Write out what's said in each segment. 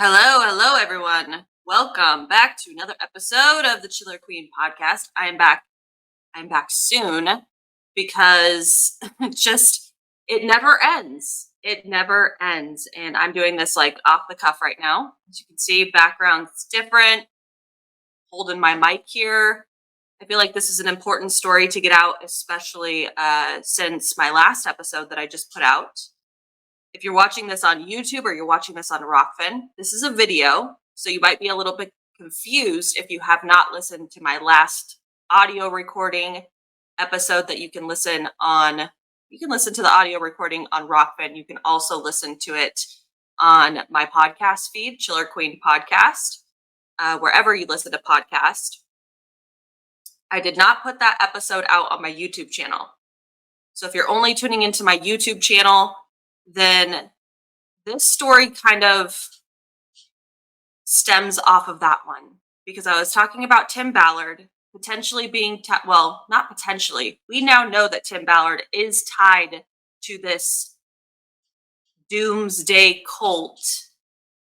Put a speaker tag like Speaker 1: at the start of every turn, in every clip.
Speaker 1: Hello, everyone. Welcome back to another episode of the Chiller Queen podcast. I'm back soon because it never ends. It never ends. And I'm doing this like off the cuff right now. As you can see, background's different. Holding my mic here. I feel like this is an important story to get out, especially since my last episode that I just put out. If you're watching this on YouTube or you're watching this on Rockfin, this is a video, so you might be a little bit confused if you have not listened to my last audio recording episode that you can listen on. You can listen to the audio recording on Rockfin. You can also listen to it on my podcast feed, Chiller Queen Podcast, wherever you listen to podcasts. I did not put that episode out on my YouTube channel. So if you're only tuning into my YouTube channel, then this story kind of stems off of that one, because I was talking about Tim Ballard potentially being, not potentially, we now know that Tim Ballard is tied to this Doomsday cult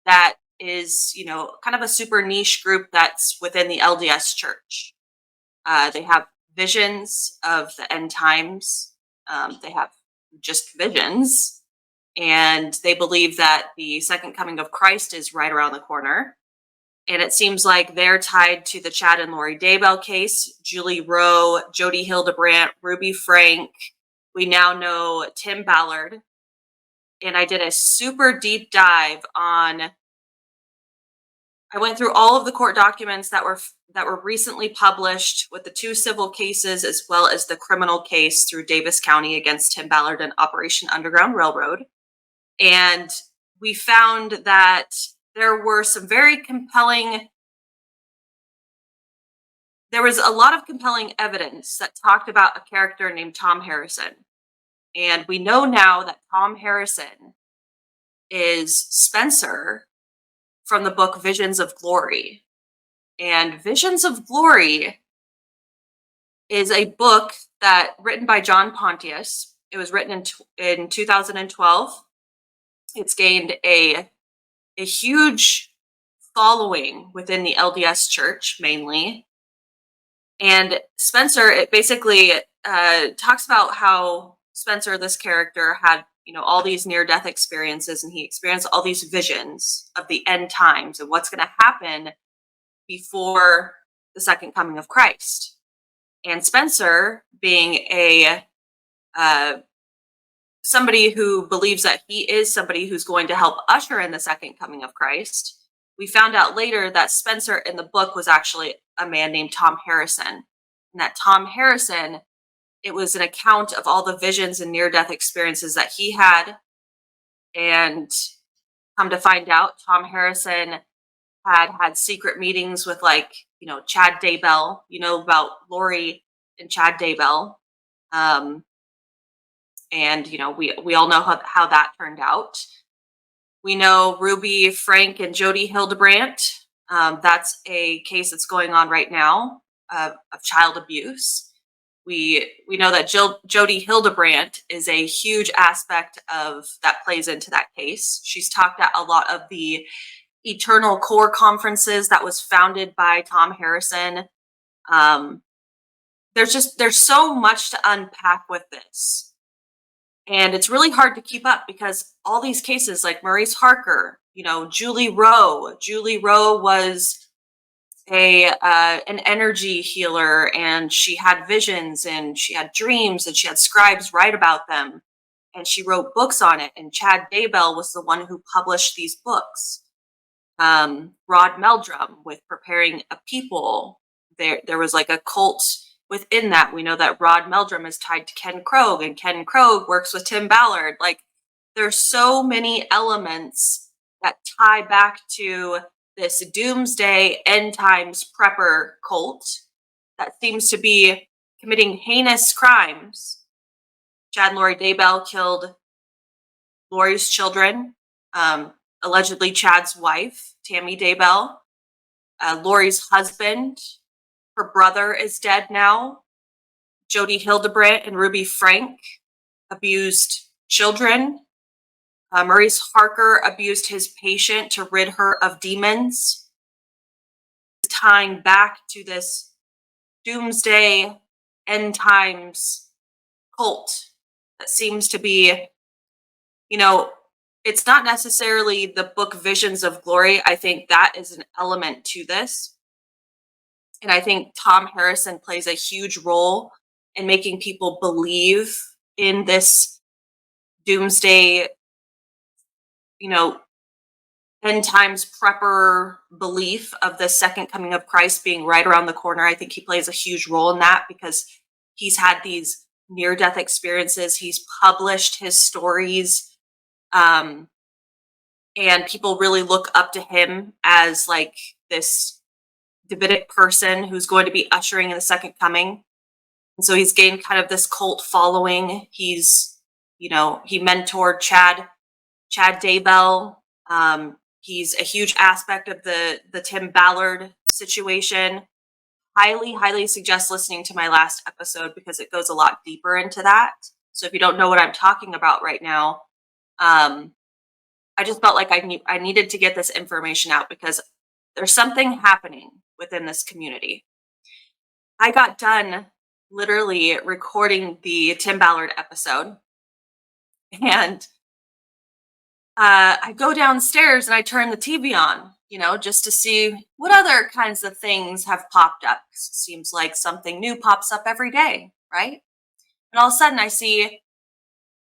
Speaker 1: that is, kind of a super niche group that's within the LDS church. They have visions of the end times. They have just visions. And they believe that the second coming of Christ is right around the corner. And it seems like they're tied to the Chad and Lori Daybell case, Julie Rowe, Jody Hildebrandt, Ruby Frank. We now know Tim Ballard. And I did a super deep dive I went through all of the court documents that were recently published with the two civil cases, as well as the criminal case through Davis County against Tim Ballard and Operation Underground Railroad. And we found that there was a lot of compelling evidence that talked about a character named Tom Harrison. And we know now that Tom Harrison is Spencer from the book Visions of Glory. And Visions of Glory is a book written by John Pontius. It was written in 2012. It's gained a huge following within the LDS church, mainly. And Spencer, it basically talks about how Spencer, this character, had, all these near-death experiences, and he experienced all these visions of the end times and what's going to happen before the second coming of Christ. And Spencer, being somebody who believes that he is somebody who's going to help usher in the second coming of Christ, we found out later that Spencer in the book was actually a man named Tom Harrison. And that Tom Harrison, it was an account of all the visions and near-death experiences that he had. And come to find out, Tom Harrison had secret meetings with Chad Daybell, about Lori and Chad Daybell. And, we all know how that turned out. We know Ruby Frank and Jody Hildebrandt. That's a case that's going on right now of child abuse. We know that Jody Hildebrandt is a huge aspect of that plays into that case. She's talked at a lot of the Eternal Core conferences that was founded by Tom Harrison. There's so much to unpack with this. And it's really hard to keep up because all these cases like Maurice Harker, Julie Rowe. Julie Rowe was an energy healer, and she had visions and she had dreams and she had scribes write about them. And she wrote books on it. And Chad Daybell was the one who published these books. Rod Meldrum with Preparing a People. There was like a cult within that. We know that Rod Meldrum is tied to Ken Krogh, and Ken Krogh works with Tim Ballard. There's so many elements that tie back to this doomsday end times prepper cult that seems to be committing heinous crimes. Chad and Lori Daybell killed Lori's children, allegedly Chad's wife, Tammy Daybell, Lori's husband. Her brother is dead now. Jody Hildebrandt and Ruby Frank abused children. Maurice Harker abused his patient to rid her of demons, tying back to this doomsday end times cult that seems to be, it's not necessarily the book Visions of Glory. I think that is an element to this. And I think Tom Harrison plays a huge role in making people believe in this doomsday, end times prepper belief of the second coming of Christ being right around the corner. I think he plays a huge role in that because he's had these near-death experiences. He's published his stories, and people really look up to him as like this Davidic person who's going to be ushering in the second coming. And so he's gained kind of this cult following. He's, he mentored Chad Daybell. He's a huge aspect of the Tim Ballard situation. Highly suggest listening to my last episode because it goes a lot deeper into that. So if you don't know what I'm talking about right now, I just felt like I needed to get this information out because there's something happening within this community. I got done literally recording the Tim Ballard episode, and I go downstairs and I turn the TV on, just to see what other kinds of things have popped up. It seems like something new pops up every day, right? And all of a sudden I see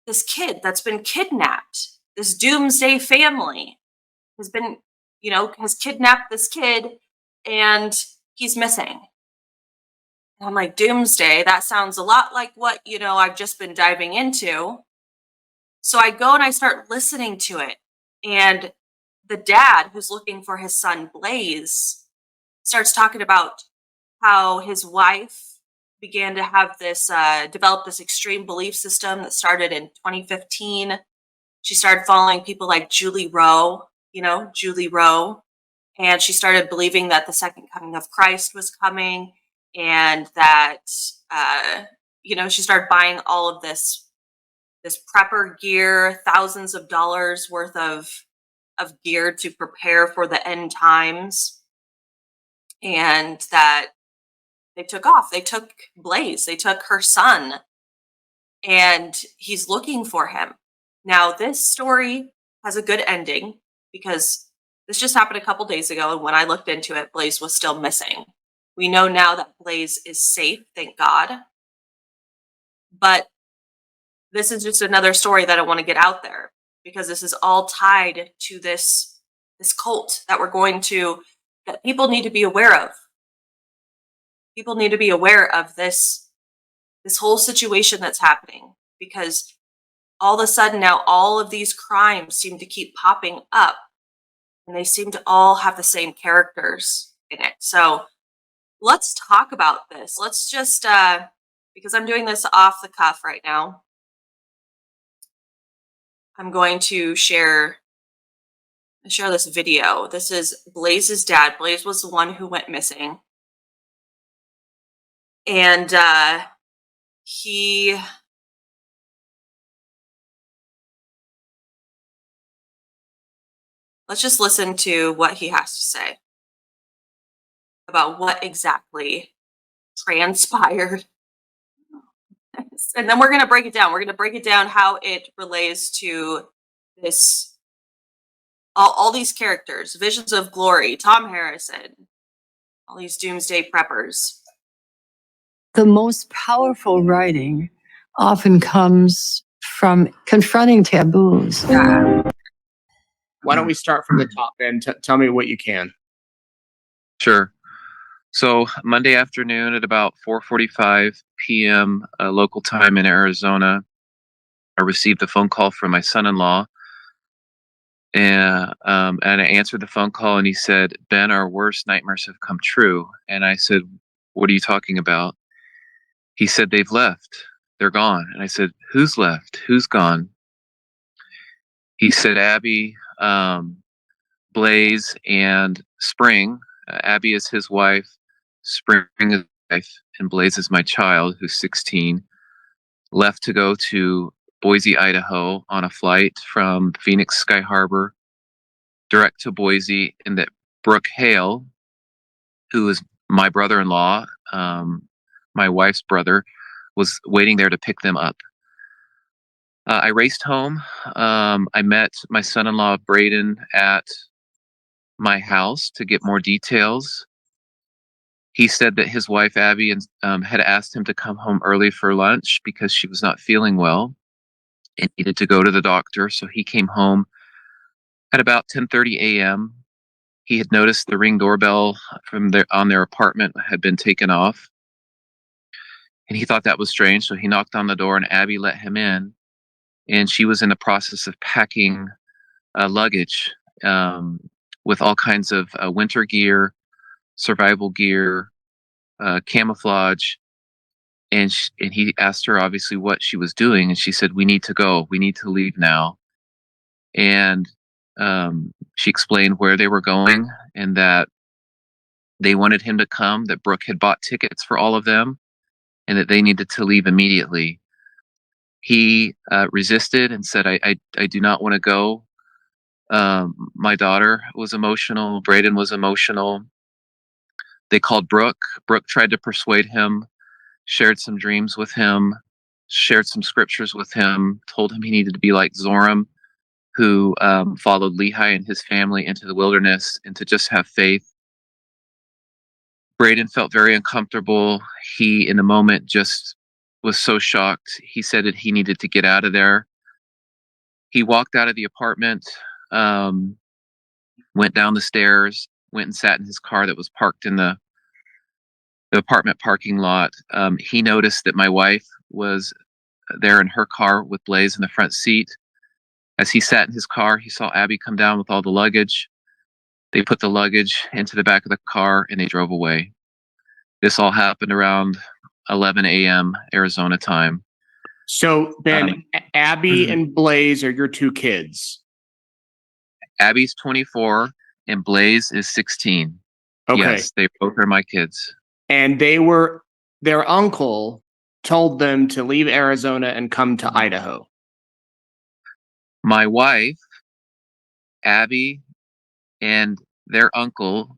Speaker 1: this kid that's been kidnapped. This Doomsday family has been, has kidnapped this kid and he's missing. And I'm like, Doomsday, that sounds a lot like what, I've just been diving into. So I go and I start listening to it. And the dad who's looking for his son, Blaze, starts talking about how his wife began to have this, develop this extreme belief system that started in 2015. She started following people like Julie Rowe, and she started believing that the second coming of Christ was coming, and that, she started buying all of this prepper gear, thousands of dollars worth of gear to prepare for the end times, and that they took off. They took Blaze. They took her son, and he's looking for him. Now, this story has a good ending because this just happened a couple days ago, and when I looked into it, Blaze was still missing. We know now that Blaze is safe, thank God. But this is just another story that I want to get out there because this is all tied to this cult that that people need to be aware of. People need to be aware of this whole situation that's happening because all of a sudden now all of these crimes seem to keep popping up and they seem to all have the same characters in it. So let's talk about this. Let's just, because I'm doing this off the cuff right now, I'm going to share this video. This is Blaze's dad. Blaze was the one who went missing. And let's just listen to what he has to say about what exactly transpired. And then we're going to break it down. We're going to break it down how it relates to this, all these characters, Visions of Glory, Tom Harrison, all these doomsday preppers.
Speaker 2: The most powerful writing often comes from confronting taboos.
Speaker 1: Yeah.
Speaker 3: Why don't we start from the top and tell me what you can.
Speaker 4: Sure. So Monday afternoon at about 4:45 p.m. Local time in Arizona, I received a phone call from my son-in-law, and I answered the phone call, and he said, "Ben, our worst nightmares have come true." And I said, "What are you talking about?" He said, "They've left. They're gone." And I said, "Who's left? Who's gone?" He said, "Abby, Blaze, and Spring." Abby is his wife, Spring is his wife, and Blaze is my child, who's 16, left to go to Boise, Idaho, on a flight from Phoenix Sky Harbor direct to Boise, and that Brooke Hale, who is my brother-in-law, my wife's brother, was waiting there to pick them up. I raced home. I met my son-in-law, Braden, at my house to get more details. He said that his wife, Abby, had asked him to come home early for lunch because she was not feeling well and needed to go to the doctor. So he came home at about 10:30 a.m. He had noticed the Ring doorbell on their apartment had been taken off, and he thought that was strange. So he knocked on the door, and Abby let him in. And she was in the process of packing luggage with all kinds of winter gear, survival gear, camouflage. And he asked her obviously what she was doing, and she said, "We need to go. We need to leave now." And she explained where they were going and that they wanted him to come, that Brooke had bought tickets for all of them, and that they needed to leave immediately. He resisted and said, I do not want to go. My daughter was emotional. Braden was emotional. They called Brooke. Brooke tried to persuade him, shared some dreams with him, shared some scriptures with him, told him he needed to be like Zoram, who followed Lehi and his family into the wilderness, and to just have faith. Braden felt very uncomfortable. He, in the moment, just was so shocked. He said that he needed to get out of there. He walked out of the apartment, went down the stairs, went and sat in his car that was parked in the apartment parking lot. He noticed that my wife was there in her car with Blaze in the front seat. As he sat in his car, he saw Abby come down with all the luggage. They put the luggage into the back of the car and they drove away. This all happened around 11 a.m. Arizona time.
Speaker 3: So then Abby and Blaze are your two kids.
Speaker 4: Abby's 24 and Blaze is 16.
Speaker 3: Okay.
Speaker 4: Yes, they both are my kids.
Speaker 3: And their uncle told them to leave Arizona and come to Idaho.
Speaker 4: My wife, Abby, and their uncle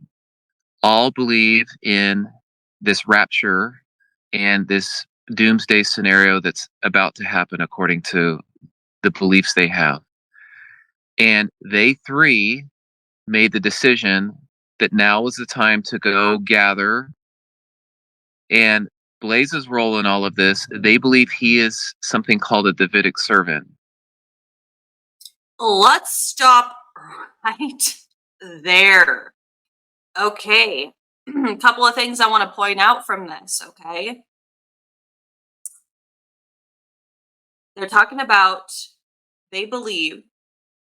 Speaker 4: all believe in this rapture and this doomsday scenario that's about to happen according to the beliefs they have. And they three made the decision that now was the time to go gather. And Blaze's role in all of this, they believe he is something called a Davidic servant.
Speaker 1: Let's stop right there. Okay. A couple of things I want to point out from this, okay? They're talking about they believe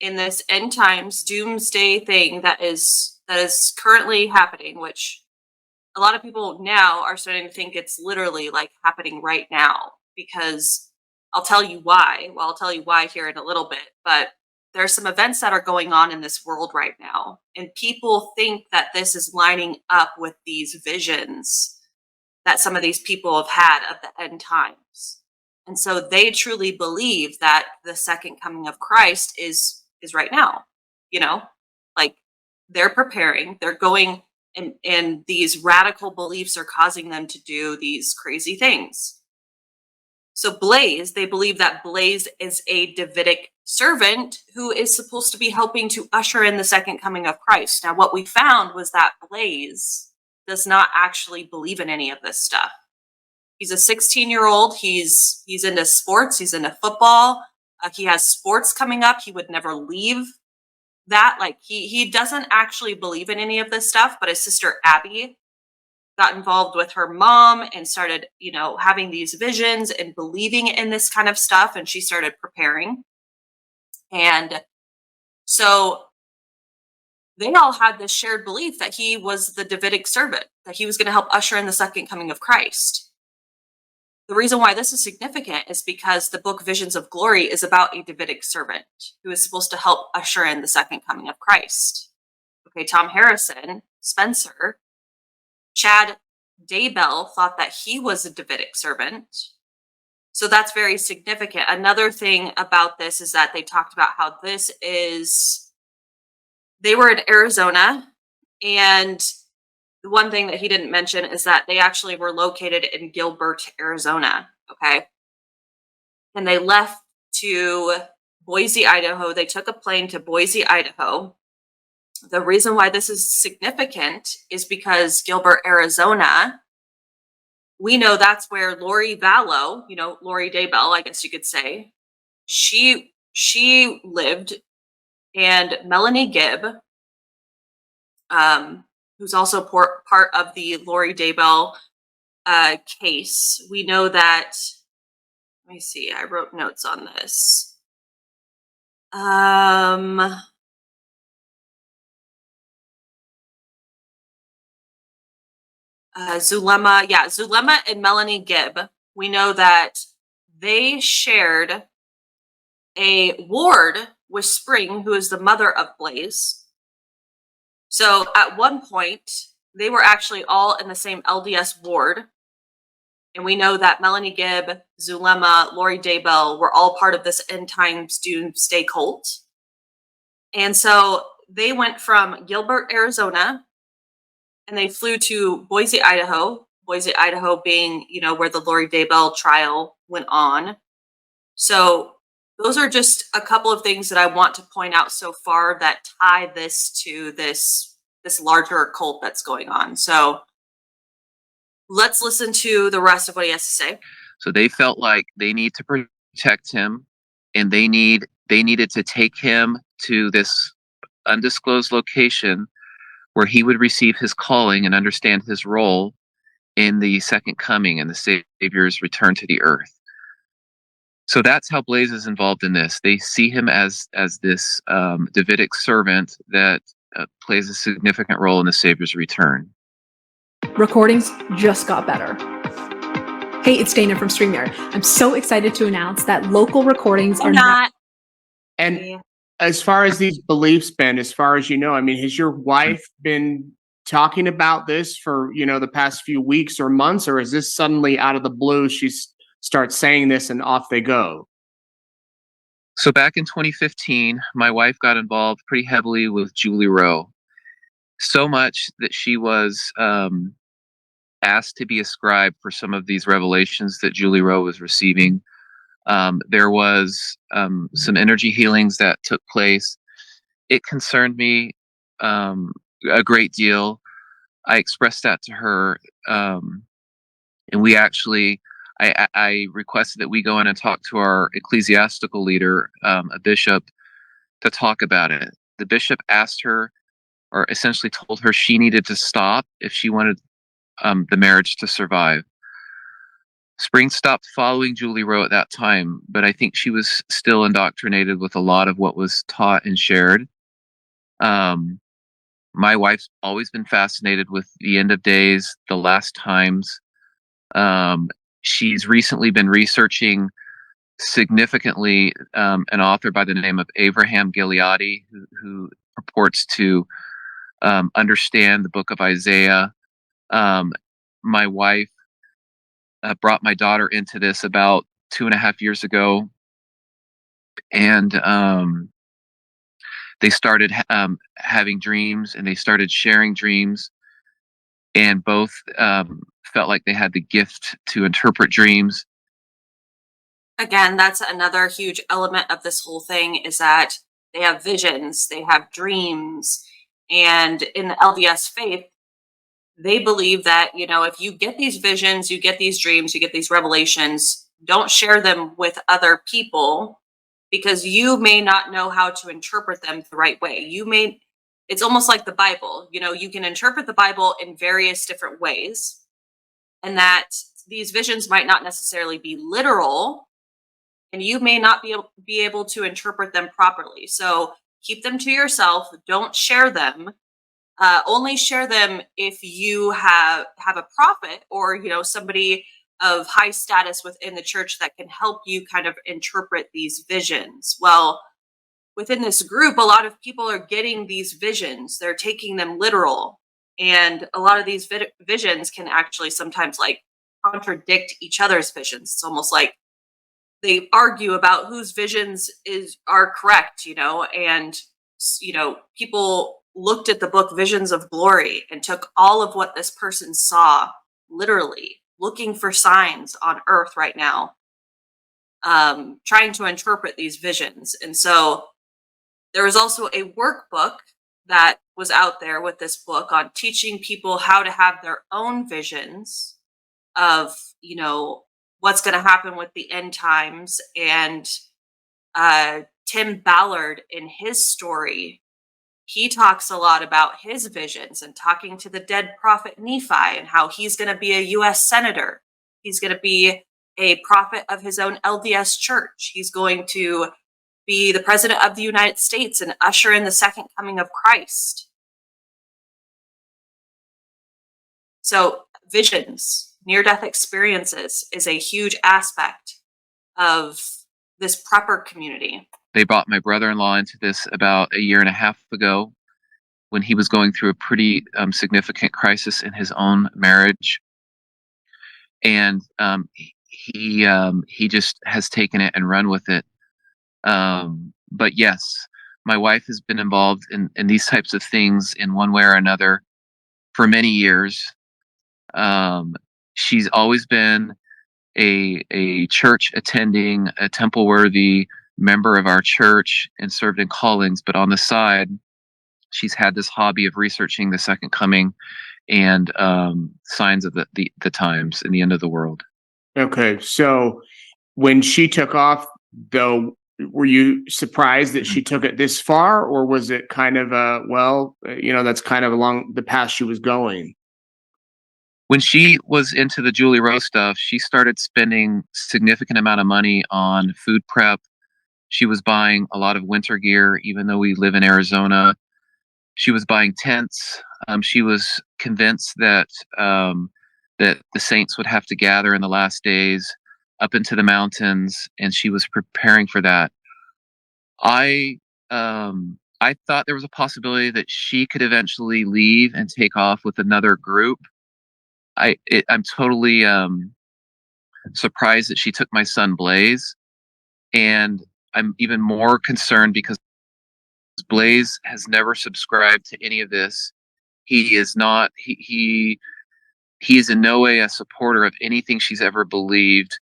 Speaker 1: in this end times doomsday thing that is currently happening, which a lot of people now are starting to think it's literally like happening right now, because I'll tell you why. Well, I'll tell you why here in a little bit, but there are some events that are going on in this world right now, and people think that this is lining up with these visions that some of these people have had of the end times. And so they truly believe that the second coming of Christ is right now, you know, like they're preparing, they're going, and these radical beliefs are causing them to do these crazy things. So Blaze, they believe that Blaze is a Davidic servant who is supposed to be helping to usher in the second coming of Christ. Now, what we found was that Blaze does not actually believe in any of this stuff. He's a 16-year-old. He's into sports. He's into football. He has sports coming up. He would never leave that. Like he doesn't actually believe in any of this stuff, but his sister Abby got involved with her mom and started, having these visions and believing in this kind of stuff. And she started preparing. And so they all had this shared belief that he was the Davidic servant, that he was going to help usher in the second coming of Christ. The reason why this is significant is because the book Visions of Glory is about a Davidic servant who is supposed to help usher in the second coming of Christ. Okay, Tom Harrison, Spencer, Chad Daybell thought that he was a Davidic servant. So that's very significant. Another thing about this is that they talked about how they were in Arizona, and the one thing that he didn't mention is that they actually were located in Gilbert, Arizona. Okay. And they left to Boise, Idaho. They took a plane to Boise, Idaho. The reason why this is significant is because Gilbert, Arizona, we know that's where Lori Vallow, Lori Daybell, I guess you could say, she lived, and Melanie Gibb, who's also part of the Lori Daybell case. We know that. Let me see. I wrote notes on this. Zulema and Melanie Gibb. We know that they shared a ward with Spring, who is the mother of Blaze. So at one point, they were actually all in the same LDS ward. And we know that Melanie Gibb, Zulema, Lori Daybell were all part of this end times Doomsday cult. And so they went from Gilbert, Arizona, and they flew to Boise, Idaho. Boise, Idaho being, where the Lori Daybell trial went on. So those are just a couple of things that I want to point out so far that tie this to this larger cult that's going on. So let's listen to the rest of what he has to say.
Speaker 4: So they felt like they need to protect him, and they needed to take him to this undisclosed location where he would receive his calling and understand his role in the second coming and the Savior's return to the earth. So that's how Blaze is involved in this. They see him as this Davidic servant that plays a significant role in the Savior's return.
Speaker 5: Recordings just got better. Hey, it's Dana from StreamYard. I'm so excited to announce that local recordings are not.
Speaker 3: And as far as these beliefs, Ben, as far as you know, I mean, has your wife been talking about this for, the past few weeks or months, or is this suddenly out of the blue, she starts saying this and off they go?
Speaker 4: So back in 2015, my wife got involved pretty heavily with Julie Rowe. So much that she was asked to be a scribe for some of these revelations that Julie Rowe was receiving. There was some energy healings that took place. It concerned me a great deal. I expressed that to her, and we actually, I requested that we go in and talk to our ecclesiastical leader, a bishop, to talk about it. The bishop asked her, or essentially told her, she needed to stop if she wanted the marriage to survive. Spring stopped following Julie Rowe at that time, but I think she was still indoctrinated with a lot of what was taught and shared. My wife's always been fascinated with the end of days, the last times. She's recently been researching significantly an author by the name of Abraham Gileadi, who purports to understand the book of Isaiah. My wife brought my daughter into this about 2.5 years ago, and they started having dreams, and they started sharing dreams, and both felt like they had the gift to interpret dreams.
Speaker 1: Again, that's another huge element of this whole thing, is that they have visions, they have dreams, and in the LDS faith, they believe that, if you get these visions, you get these dreams, you get these revelations, don't share them with other people, because you may not know how to interpret them the right way. It's almost like the Bible, you can interpret the Bible in various different ways, and that these visions might not necessarily be literal, and you may not be able to interpret them properly. So keep them to yourself. Don't share them. Only share them if you have a prophet or, somebody of high status within the church that can help you kind of interpret these visions. Well, within this group, a lot of people are getting these visions. They're taking them literal. And a lot of these visions can actually sometimes contradict each other's visions. It's almost like they argue about whose visions are correct, and people looked at the book Visions of Glory and took all of what this person saw, literally looking for signs on earth right now, trying to interpret these visions. And so there was also a workbook that was out there with this book on teaching people how to have their own visions of, what's going to happen with the end times. And Tim Ballard, in his story, he talks a lot about his visions and talking to the dead prophet Nephi and how he's going to be a U.S. senator. He's going to be a prophet of his own LDS church. He's going to be the president of the United States and usher in the second coming of Christ. So visions, near-death experiences is a huge aspect of this prepper community.
Speaker 4: They brought my brother-in-law into this about a year and a half ago when he was going through a pretty significant crisis in his own marriage. And he just has taken it and run with it. But yes, my wife has been involved in these types of things in one way or another for many years. She's always been a church attending, a temple worthy member of our church and served in callings, but on the side, she's had this hobby of researching the second coming and signs of the times and the end of the world.
Speaker 3: Okay, so when she took off, though, were you surprised that she took it this far, or was it kind of that's kind of along the path she was going?
Speaker 4: When she was into the Julie Rose stuff, she started spending significant amount of money on food prep. She was buying a lot of winter gear, even though we live in Arizona. She was buying tents. She was convinced that that the saints would have to gather in the last days up into the mountains, and she was preparing for that. I thought there was a possibility that she could eventually leave and take off with another group. I'm totally surprised that she took my son Blaze, and I'm even more concerned because Blaze has never subscribed to any of this. He is not. He is in no way a supporter of anything she's ever believed.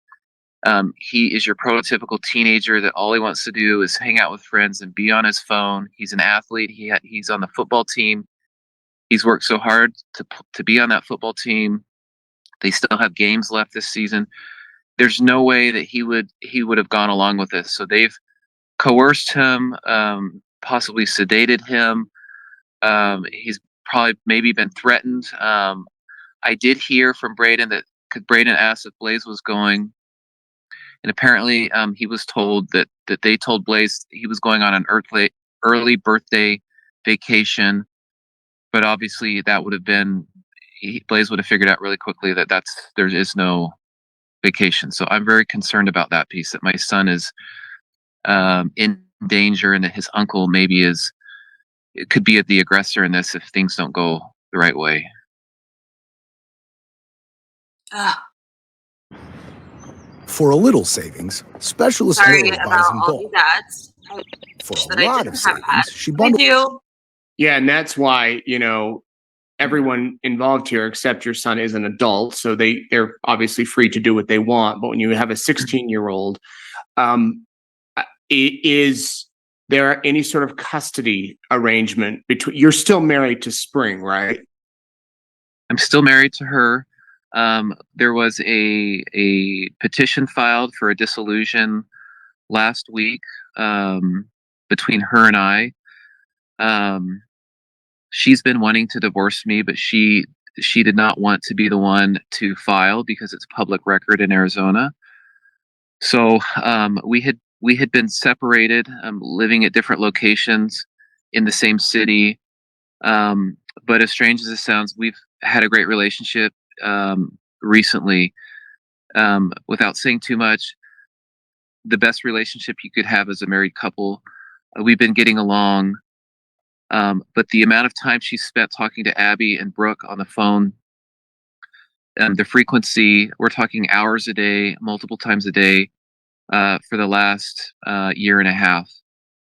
Speaker 4: He is your prototypical teenager that all he wants to do is hang out with friends and be on his phone. He's an athlete. He's on the football team. He's worked so hard to be on that football team. They still have games left this season. There's no way that he would have gone along with this. So they've coerced him, possibly sedated him. He's probably maybe been threatened. I did hear from Braden that Braden asked if Blaze was going, and apparently he was told that they told Blaze he was going on an early birthday vacation, but obviously that would have been Blaze would have figured out really quickly that there is no vacation. So I'm very concerned about that piece, that my son is in danger and that his uncle maybe could be the aggressor in this if things don't go the right way.
Speaker 6: For a little savings, specialist
Speaker 1: Sorry
Speaker 6: Laura buys
Speaker 1: about
Speaker 6: in
Speaker 1: all
Speaker 6: bulk.
Speaker 1: these ads.
Speaker 6: For
Speaker 1: That
Speaker 6: a
Speaker 1: I
Speaker 6: lot
Speaker 1: didn't
Speaker 6: of
Speaker 1: have
Speaker 6: savings,
Speaker 1: ads.
Speaker 6: she
Speaker 1: I
Speaker 6: bundles.
Speaker 1: do.
Speaker 3: Yeah, and that's why, everyone involved here except your son is an adult, so they're obviously free to do what they want. But when you have a 16-year-old, is there any sort of custody arrangement between? You're still married to Spring, right?
Speaker 4: I'm still married to her. There was a petition filed for a dissolution last week between her and I. She's been wanting to divorce me, but she did not want to be the one to file because it's public record in Arizona. So we had been separated, living at different locations in the same city. But as strange as it sounds, we've had a great relationship recently. Without saying too much, the best relationship you could have as a married couple. We've been getting along. But the amount of time she spent talking to Abby and Brooke on the phone, the frequency, we're talking hours a day, multiple times a day. for the last year and a half.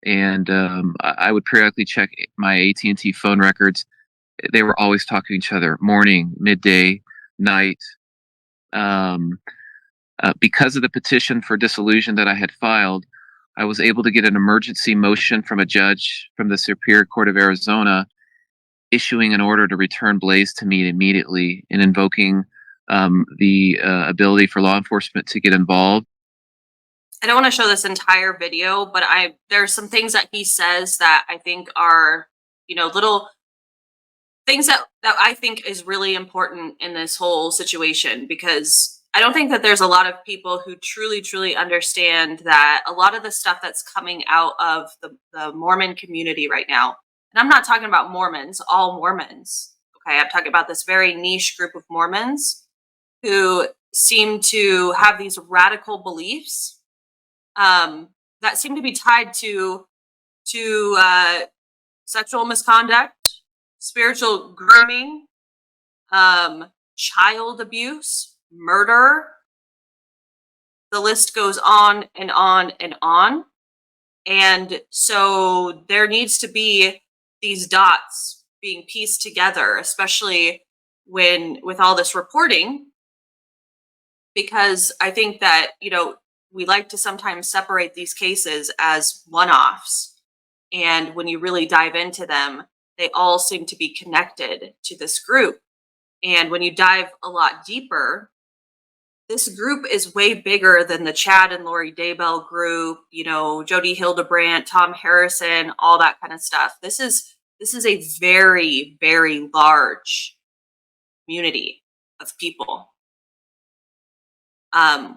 Speaker 4: And I would periodically check my AT&T phone records. They were always talking to each other, morning, midday, night. Because of the petition for dissolution that I had filed, I was able to get an emergency motion from a judge from the Superior Court of Arizona issuing an order to return Blaze to me immediately and invoking the ability for law enforcement to get involved.
Speaker 1: I don't want to show this entire video, but there's some things that he says that I think are, little things that I think is really important in this whole situation, because I don't think that there's a lot of people who truly, truly understand that a lot of the stuff that's coming out of the Mormon community right now, and I'm not talking about Mormons, all Mormons, okay? I'm talking about this very niche group of Mormons who seem to have these radical beliefs that seem to be tied to sexual misconduct, spiritual grooming, child abuse, murder. The list goes on and on and on. And so there needs to be these dots being pieced together, especially with all this reporting, because I think that, we like to sometimes separate these cases as one-offs. And when you really dive into them, they all seem to be connected to this group. And when you dive a lot deeper, this group is way bigger than the Chad and Lori Daybell group, Jody Hildebrandt, Tom Harrison, all that kind of stuff. This is a very, very large community of people.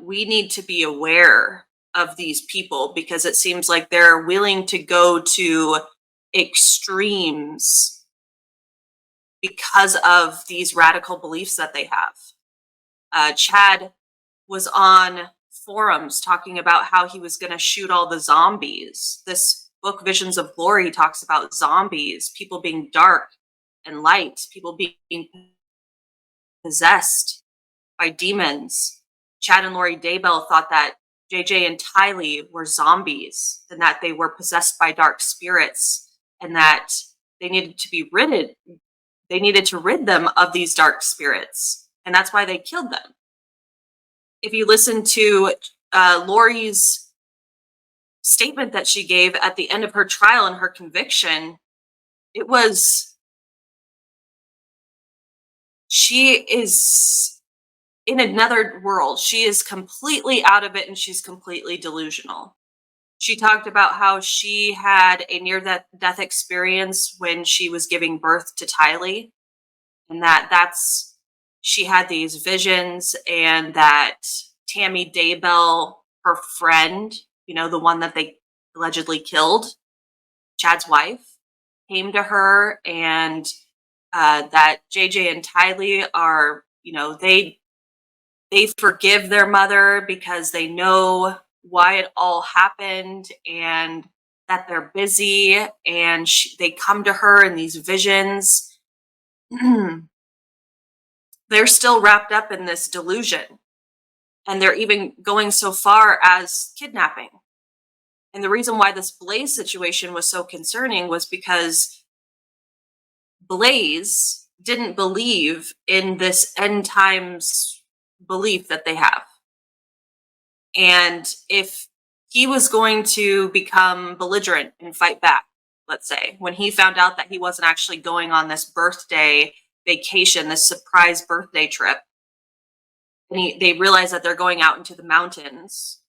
Speaker 1: We need to be aware of these people because it seems like they're willing to go to extremes because of these radical beliefs that they have. Chad was on forums talking about how he was going to shoot all the zombies. This book, Visions of Glory, talks about zombies, people being dark and light, people being possessed by demons. Chad and Lori Daybell thought that JJ and Tylee were zombies and that they were possessed by dark spirits and that they needed to rid them of these dark spirits. And that's why they killed them. If you listen to Lori's statement that she gave at the end of her trial and her conviction, she is in another world. She is completely out of it and she's completely delusional. She talked about how she had a near-death experience when she was giving birth to Tylee, and she had these visions, and that Tammy Daybell, her friend, the one that they allegedly killed, Chad's wife, came to her, and that JJ and Tylee are, they forgive their mother because they know why it all happened and that they're busy, and they come to her in these visions. They're still wrapped up in this delusion, and they're even going so far as kidnapping. And the reason why this Blaze situation was so concerning was because Blaze didn't believe in this end times belief that they have. And if he was going to become belligerent and fight back, let's say, when he found out that he wasn't actually going on this birthday vacation, this surprise birthday trip, and they realized that they're going out into the mountains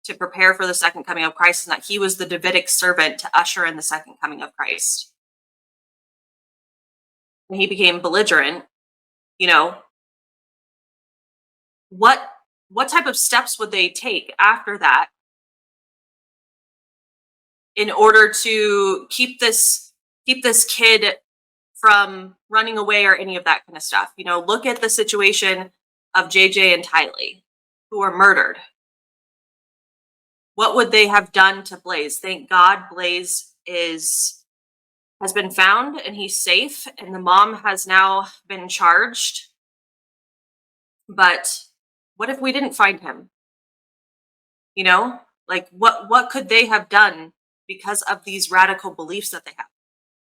Speaker 1: to prepare for the second coming of Christ, and that he was the Davidic servant to usher in the second coming of Christ. When he became belligerent, what type of steps would they take after that in order to keep this kid from running away or any of that kind of stuff? Look at the situation of JJ and Tylee, who were murdered. What would they have done to Blaze? Thank God Blaze has been found and he's safe, and the mom has now been charged. But what if we didn't find him? You know, like what could they have done because of these radical beliefs that they have?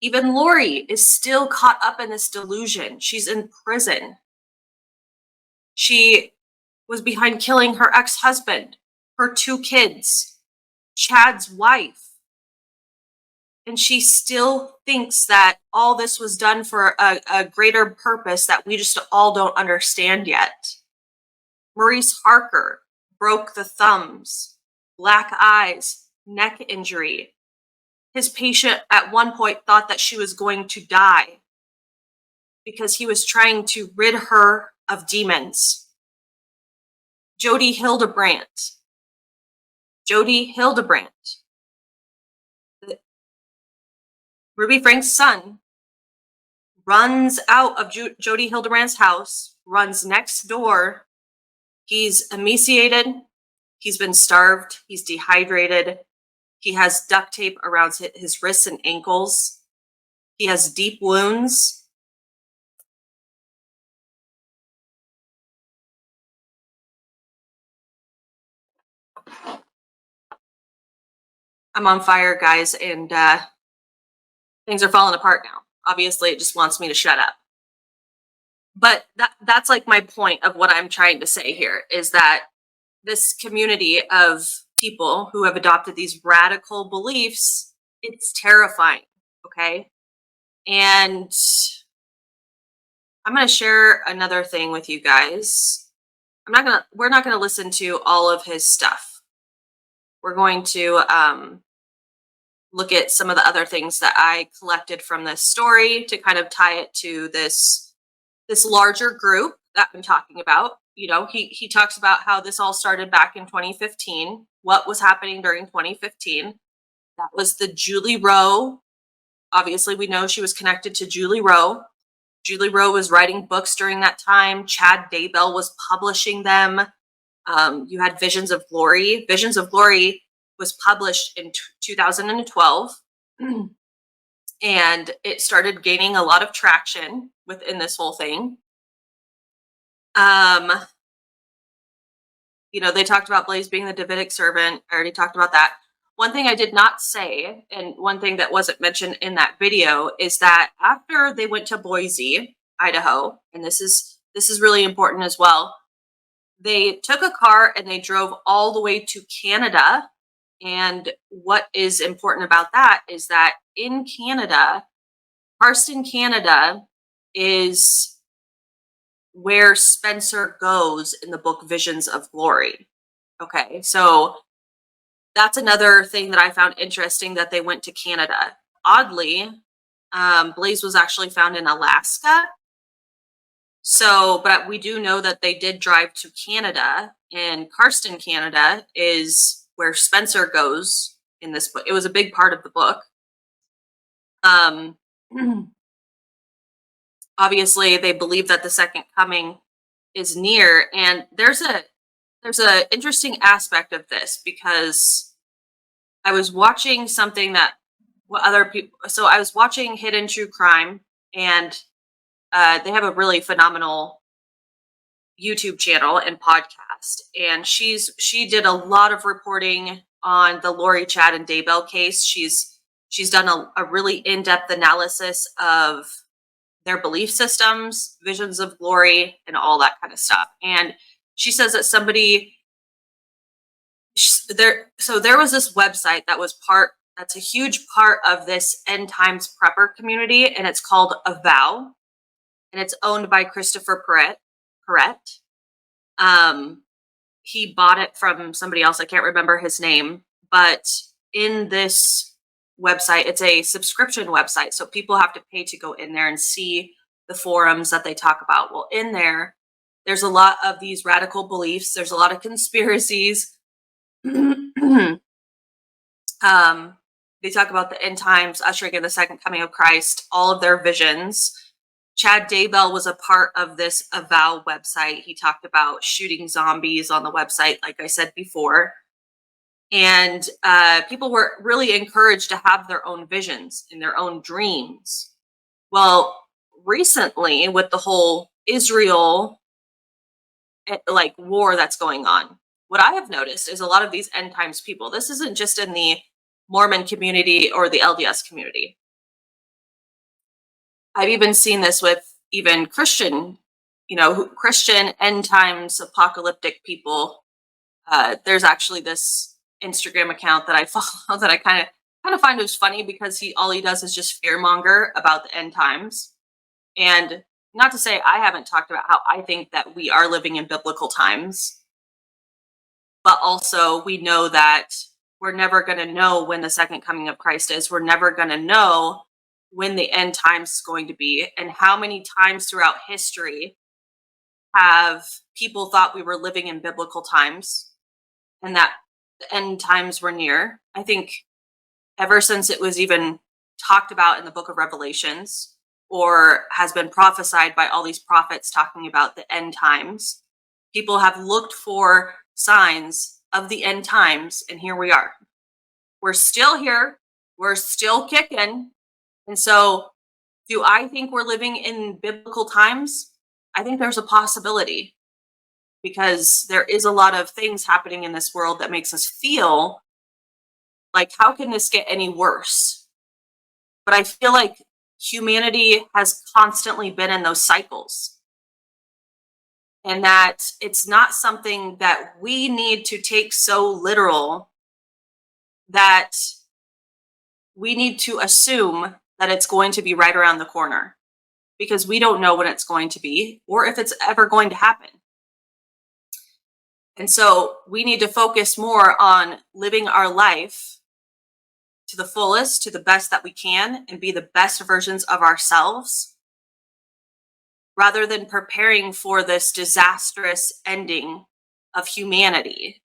Speaker 1: Even Lori is still caught up in this delusion. She's in prison. She was behind killing her ex-husband, her 2 kids, Chad's wife. And she still thinks that all this was done for a greater purpose that we just all don't understand yet. Maurice Harker broke the thumbs, black eyes, neck injury. His patient at one point thought that she was going to die because he was trying to rid her of demons. Jody Hildebrandt. Ruby Frank's son runs out of Jody Hildebrandt's house, runs next door. He's emaciated. He's been starved. He's dehydrated. He has duct tape around his wrists and ankles. He has deep wounds. I'm on fire, guys, and things are falling apart now. Obviously, it just wants me to shut up. But that's like my point of what I'm trying to say here, is that this community of people who have adopted these radical beliefs, it's terrifying, okay? And I'm going to share another thing with you guys. We're not going to listen to all of his stuff. We're going to look at some of the other things that I collected from this story to kind of tie it to this larger group that I'm talking about. You know, he talks about how this all started back in 2015. What was happening during 2015? That was the Julie Rowe. Obviously, we know she was connected to Julie Rowe. Julie Rowe was writing books during that time. Chad Daybell was publishing them. You had Visions of Glory. Visions of Glory was published in 2012. And it started gaining a lot of traction within this whole thing. You know, they talked about Blaze being the Davidic servant. I already talked about that. One thing I did not say, and one thing that wasn't mentioned in that video, is that after they went to Boise, Idaho, and this is really important as well, they took a car and they drove all the way to Canada. And what is important about that is that in Canada, Carson, Canada, is where Spencer goes in the book Visions of Glory. Okay, so that's another thing that I found interesting, that they went to Canada. Oddly, Blaze was actually found in Alaska. So, but we do know that they did drive to Canada, and Carson, Canada is where Spencer goes in this book. It was a big part of the book. Obviously, they believe that the second coming is near, and there's a interesting aspect of this, because I was watching something that other people. So I was watching Hidden True Crime, and they have a really phenomenal YouTube channel and podcast, and she did a lot of reporting on the Lori, Chad, and Daybell case. She's done a really in-depth analysis of their belief systems, Visions of Glory, and all that kind of stuff. And she says that there was this website that's a huge part of this end times prepper community, and it's called Avow, and it's owned by Christopher Perrett. He bought it from somebody else. I can't remember his name, but in this website, it's a subscription website, so people have to pay to go in there and see the forums that they talk about. Well, in there's a lot of these radical beliefs. There's a lot of conspiracies. They talk about the end times, ushering in the second coming of Christ, all of their visions. Chad Daybell was a part of this Avow website. He talked about shooting zombies on the website, like I said before. And people were really encouraged to have their own visions and their own dreams. Well, recently, with the whole Israel war that's going on, what I have noticed is a lot of these end times people, this isn't just in the Mormon community or the LDS community. I've even seen this with even Christian, Christian end times apocalyptic people. There's actually this Instagram account that I follow that I kind of find was funny because all he does is just fearmonger about the end times. And not to say I haven't talked about how I think that we are living in biblical times, but also we know that we're never going to know when the second coming of Christ is. We're never going to know when the end times is going to be, and how many times throughout history have people thought we were living in biblical times and that the end times were near. I think ever since it was even talked about in the book of Revelations, or has been prophesied by all these prophets talking about the end times, people have looked for signs of the end times, and here we are. We're still here. We're still kicking. And so, do I think we're living in biblical times? I think there's a possibility, because there is a lot of things happening in this world that makes us feel like, how can this get any worse? But I feel like humanity has constantly been in those cycles, and that it's not something that we need to take so literal that we need to assume that it's going to be right around the corner, because we don't know when it's going to be or if it's ever going to happen. And so we need to focus more on living our life to the fullest, to the best that we can, and be the best versions of ourselves, rather than preparing for this disastrous ending of humanity.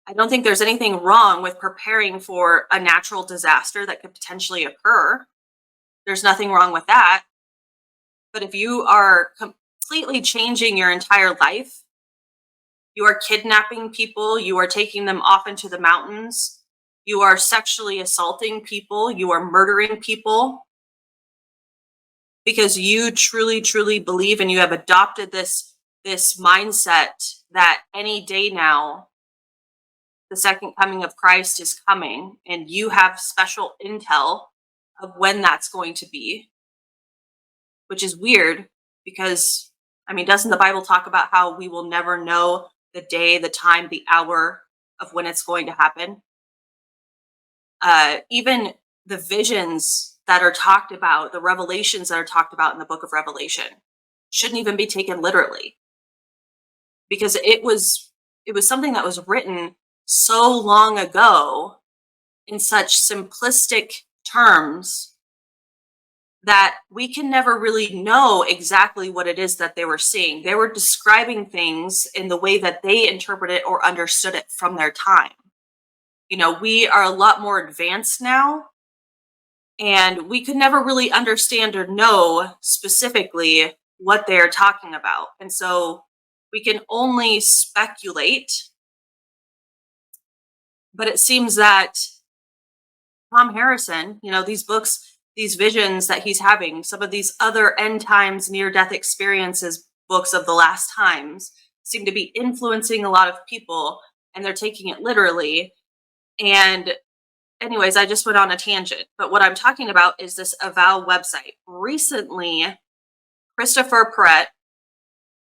Speaker 1: I don't think there's anything wrong with preparing for a natural disaster that could potentially occur. There's nothing wrong with that. But if you are completely changing your entire life, you are kidnapping people, you are taking them off into the mountains, you are sexually assaulting people, you are murdering people, because you truly, truly believe and you have adopted this mindset that any day now, the second coming of Christ is coming, and you have special intel of when that's going to be, which is weird because, doesn't the Bible talk about how we will never know the day, the time, the hour of when it's going to happen? Even the visions that are talked about, the revelations that are talked about in the book of Revelation, shouldn't even be taken literally, because it was something that was written so long ago in such simplistic terms that we can never really know exactly what it is that they were seeing. They were describing things in the way that they interpreted it or understood it from their time. We are a lot more advanced now, and we could never really understand or know specifically what they're talking about. And so we can only speculate. But it seems that Tom Harrison, these books, these visions that he's having, some of these other end times, near-death experiences books of the last times, seem to be influencing a lot of people, and they're taking it literally. And anyways, I just went on a tangent. But what I'm talking about is this Avow website. Recently, Christopher Perrett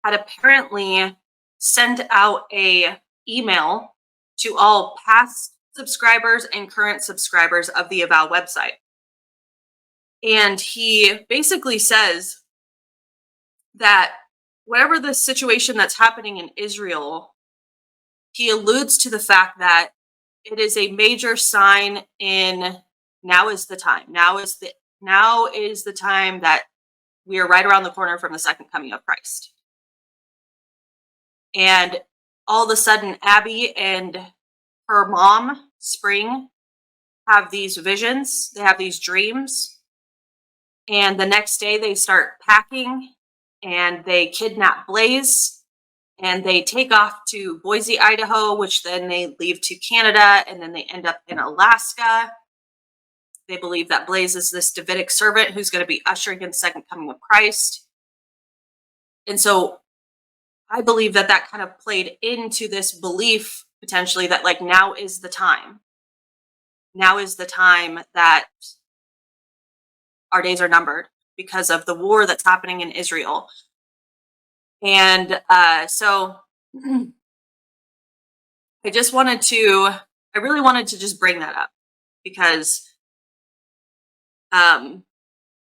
Speaker 1: had apparently sent out a email to all past subscribers and current subscribers of the Avow website. And he basically says that whatever the situation that's happening in Israel, he alludes to the fact that it is a major sign in now is the time. Now is the time that we are right around the corner from the second coming of Christ. And all of a sudden, Abby and her mom, Spring, have these visions. They have these dreams. And the next day they start packing and they kidnap Blaze and they take off to Boise, Idaho, which then they leave to Canada, and then they end up in Alaska. They believe that Blaze is this Davidic servant who's going to be ushering in the second coming of Christ. And so I believe that that kind of played into this belief potentially that like now is the time. Now is the time that our days are numbered because of the war that's happening in Israel. And so I really wanted to just bring that up because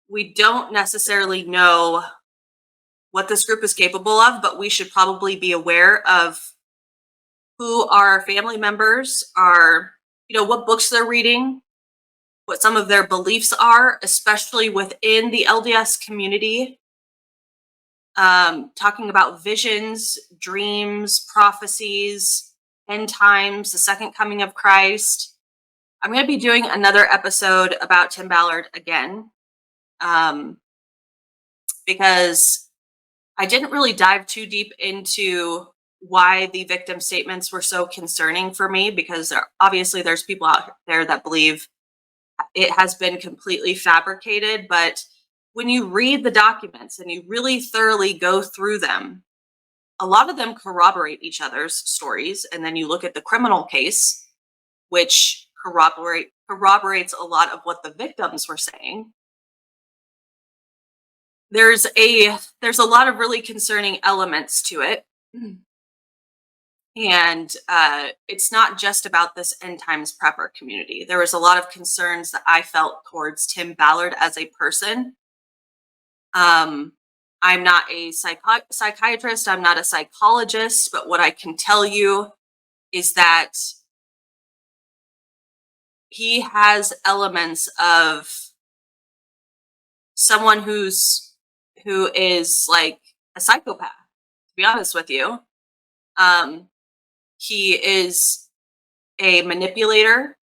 Speaker 1: we don't necessarily know what this group is capable of, but we should probably be aware of who our family members are, what books they're reading, what some of their beliefs are, especially within the LDS community. Talking about visions, dreams, prophecies, end times, the second coming of Christ. I'm going to be doing another episode about Tim Ballard again, because I didn't really dive too deep into why the victim statements were so concerning for me, because obviously there's people out there that believe it has been completely fabricated. But when you read the documents and you really thoroughly go through them, a lot of them corroborate each other's stories. And then you look at the criminal case, which corroborates a lot of what the victims were saying. There's a lot of really concerning elements to it. And it's not just about this end times prepper community. There was a lot of concerns that I felt towards Tim Ballard as a person. I'm not a psychiatrist. I'm not a psychologist, but what I can tell you is that he has elements of someone who is like a psychopath, to be honest with you. He is a manipulator,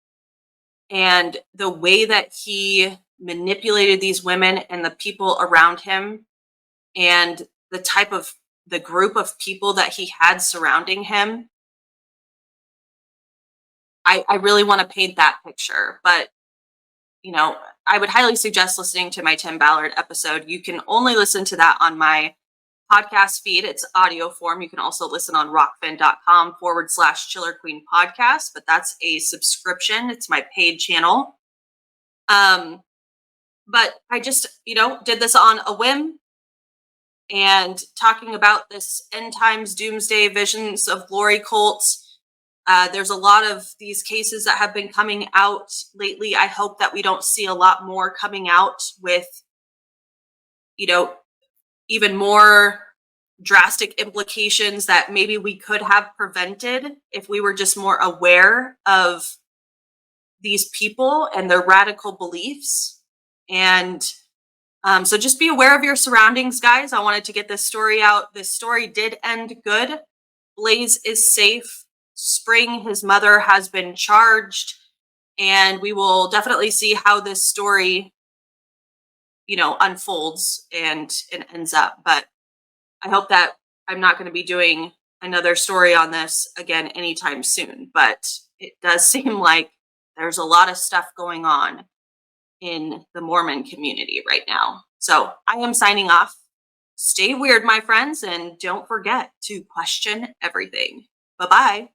Speaker 1: and the way that he manipulated these women and the people around him and the group of people that he had surrounding him, I really want to paint that picture. But I would highly suggest listening to my Tim Ballard episode. You can only listen to that on my podcast feed. It's audio form. You can also listen on rockfin.com/Chiller Queen podcast, but that's a subscription. It's my paid channel. But I just, did this on a whim, and talking about this end times doomsday visions of glory cults. There's a lot of these cases that have been coming out lately. I hope that we don't see a lot more coming out with, even more drastic implications that maybe we could have prevented if we were just more aware of these people and their radical beliefs. And so just be aware of your surroundings, guys. I wanted to get this story out. This story did end good. Blaze is safe. Spring, his mother, has been charged, and we will definitely see how this story, unfolds and ends up. But I hope that I'm not going to be doing another story on this again anytime soon. But it does seem like there's a lot of stuff going on in the Mormon community right now. So I am signing off. Stay weird, my friends, and don't forget to question everything. Bye-bye.